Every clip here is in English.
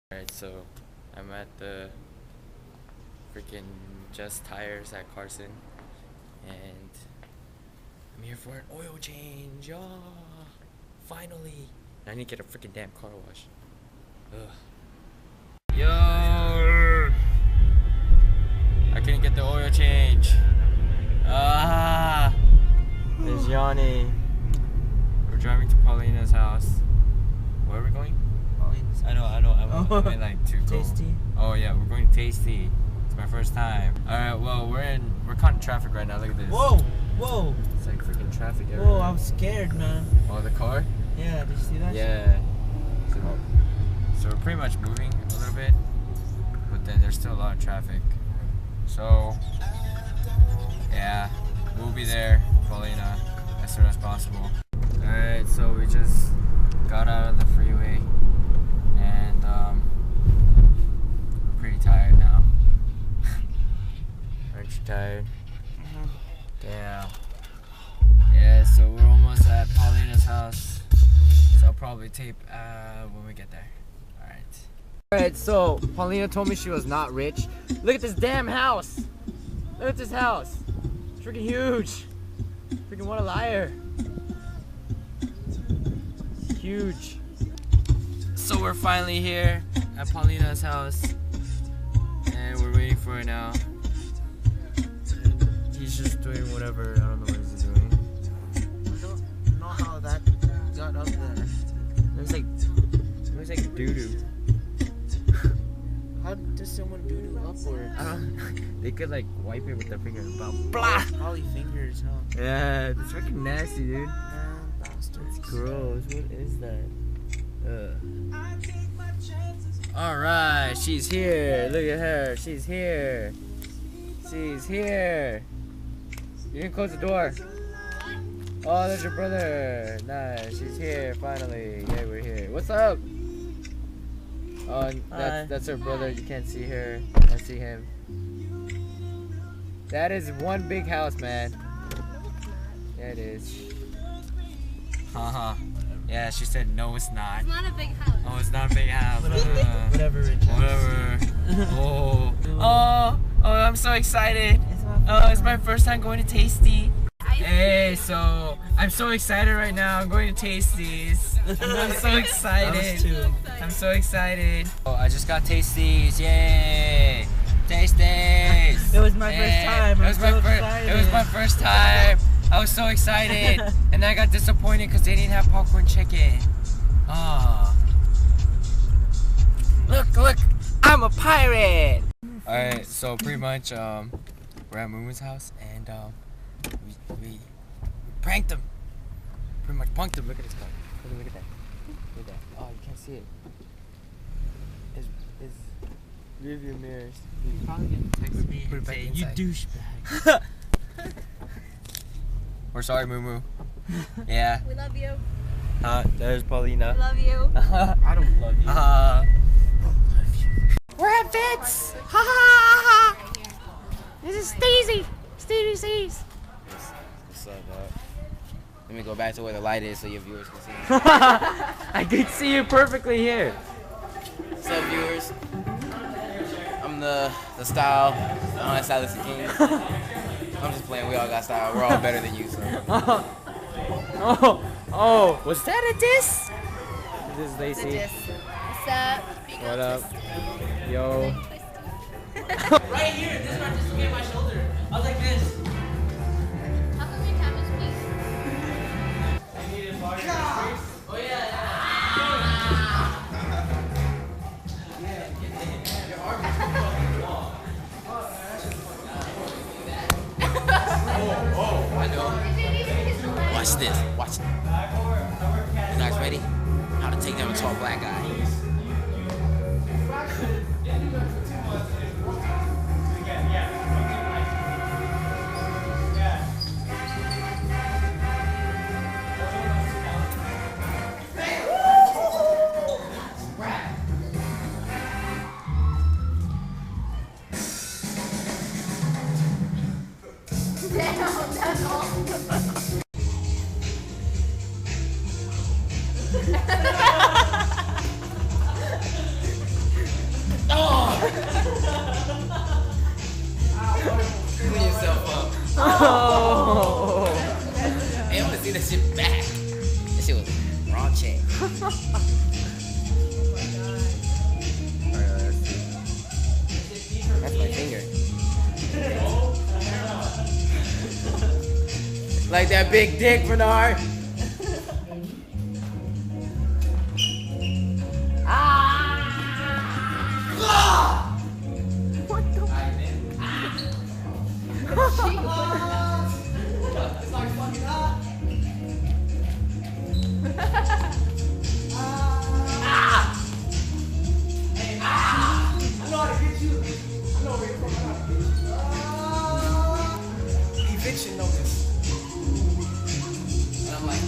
Alright, so I'm at the freaking Just Tires at Carson, and I'm here for an oil change. Oh, finally! I need to get a freaking damn car wash. Ugh. Yo! I couldn't get the oil change. Ah! There's Yanni. We're driving to Paulina's house. Where are we going? Paulina's. I know. I meant like to go. Tasty. Oh yeah, we're going to Tasty. It's my first time. Alright, well we're caught in traffic right now. Look at this. Whoa! Whoa! It's like freaking traffic everywhere. Whoa! I'm scared, man. Oh, the car? Yeah. Did you see that? Yeah. So we're pretty much moving a little bit, but then there's still a lot of traffic. So yeah, we'll be there, Paulina, as soon as possible. Alright, so we just got out of the freeway, and we're pretty tired now. Aren't you tired? Damn. Yeah, so we're almost at Paulina's house, so I'll probably tape when we get there. Alright, so Paulina told me she was not rich. Look at this damn house! Look at this house! It's freaking huge! Freaking what a liar! It's huge. So we're finally here at Paulina's house, and we're waiting for it now. He's just doing whatever, I don't know what he's doing. I don't know how that got up there. It looks like doo-doo. How does someone do upwards? I don't. They could like wipe it with their finger. Blah! Probably fingers, huh? Yeah, it's freaking nasty, dude. Bastards. It's gross. What is that? Alright, she's here. Look at her. She's here. She's here. You can close the door. Oh, there's your brother. Nice. She's here finally. Yeah, we're here. What's up? Oh, that's her brother. You can't see her. I see him. That is one big house, man. Yeah, it is. Haha. Yeah, she said no, it's not. It's not a big house. Oh, it's not a big house. Whatever, Rich. Whatever. Oh, I'm so excited. It's my first time going to Tasty. Hey, so I'm so excited right now. I'm going to Tasty's. I'm so excited. I'm so excited. Oh, I just got Tasty's. Yay! Tasty's. It was my first time. It was my first time. I was so excited, and I got disappointed because they didn't have popcorn chicken. Oh. Look! I'm a pirate. All right, so pretty much we're at Moon's house, and we pranked him. Pretty much punked him. Look at this guy. Look at that. Look at that. Oh, you can't see it. His rearview mirrors. He's probably gonna text me and say, "You douchebag." We're sorry, Moo Moo. Yeah. We love you. There's Paulina. We love you. I don't love you. We're at Fitz. Ha ha ha! This is Steezy. Steezy's. What's up, dog? Let me go back to where the light is so your viewers can see. I can see you perfectly here. What's up, viewers? I'm the style. I'm Stylist King. I'm just playing. We all got style. We're all better than you, so. Oh, was that a diss? This is Lacey. What's up? What up? Yo. Right here. This one just hit my shoulder. I was like this. How come your camera's weak? Oh yeah. I know. Watch this. Watch. You guys ready? How to take down a tall black guy. Clean yourself up. Oh. Hey, I want to see that shit back. That shit was wrong check. Alright, let's see. That's my finger. Like that big dick, Bernard. Eviction notice. And I'm like,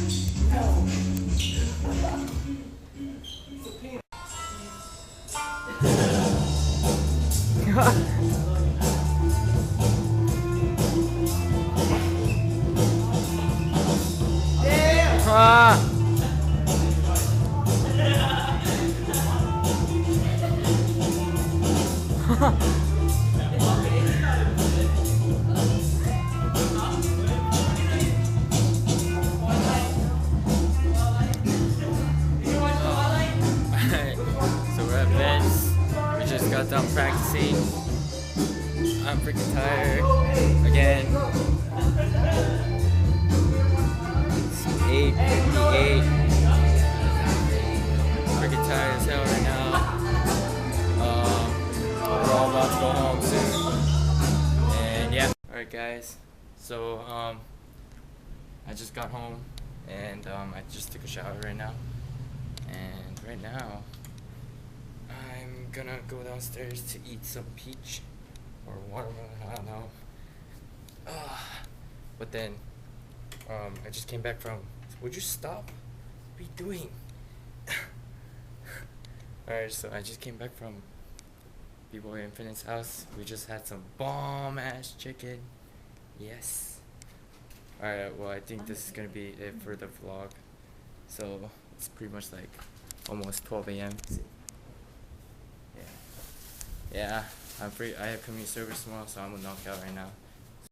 Ah. So we're at Ben's. We just got done practicing. I'm freaking tired. Again. It's 8:58. Freaking tired as hell right now. We're all about to go home soon. And yeah. Alright guys. So I just got home and I just took a shower right now. And right now I'm gonna go downstairs to eat some peach or watermelon, I don't know. But then I just came back from, would you stop? What are you doing? Alright, so I just came back from B-Boy Infinite's house. We just had some bomb ass chicken. Yes. Alright, well I think this is gonna be it for the vlog. So it's pretty much like almost 12 a.m. Yeah, I'm free. I have community service tomorrow, so I'm gonna knock out right now.